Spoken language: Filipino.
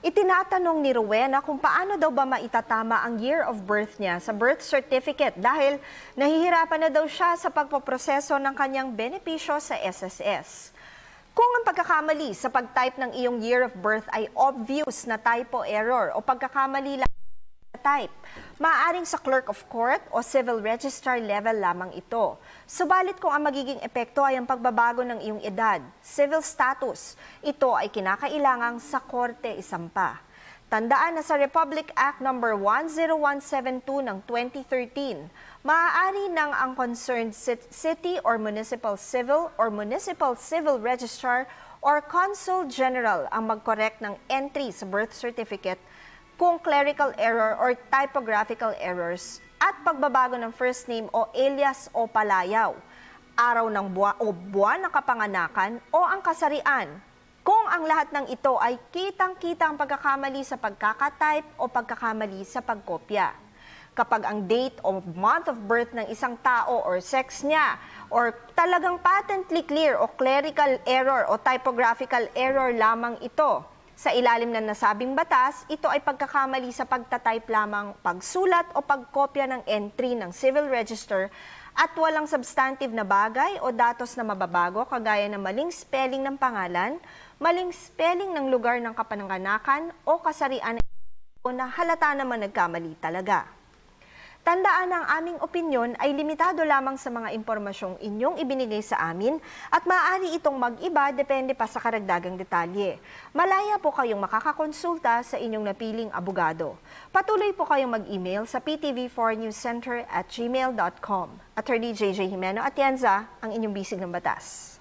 Itinatanong ni Rowena kung paano daw ba maitatama ang year of birth niya sa birth certificate dahil nahihirapan na daw siya sa pagpoproseso ng kanyang benepisyo sa SSS. Kung ang pagkakamali sa pag-type ng iyong year of birth ay obvious na typo error o pagkakamali lang type, maaaring sa clerk of court o civil registrar level lamang ito. Subalit kung ang magiging epekto ay ang pagbabago ng iyong edad, civil status, ito ay kinakailangang sa korte isampa. Tandaan na sa Republic Act No. 10172 ng 2013, maaari nang ang concerned city or municipal civil registrar or consul general ang mag-correct ng entry sa birth certificate kung clerical error or typographical errors at pagbabago ng first name o alias o palayaw, araw ng buwan ng kapanganakan o ang kasarian. Kung ang lahat ng ito ay kitang-kita ang pagkakamali sa pagkakatype o pagkakamali sa pagkopya. Kapag ang date o month of birth ng isang tao or sex niya or talagang patently clear o clerical error o typographical error lamang ito, sa ilalim ng nasabing batas, ito ay pagkakamali sa pagtatype lamang, pagsulat o pagkopya ng entry ng civil register at walang substantive na bagay o datos na mababago kagaya ng maling spelling ng pangalan, maling spelling ng lugar ng kapananganakan o kasarian na halata naman nagkamali talaga. Tandaan na ang aming opinyon ay limitado lamang sa mga impormasyong inyong ibinigay sa amin at maaari itong mag-iba depende pa sa karagdagang detalye. Malaya po kayong makakakonsulta sa inyong napiling abogado. Patuloy po kayong mag-email sa ptv4newscenter@gmail.com. Attorney JJ Jimeno Atienza, ang inyong bisig ng batas.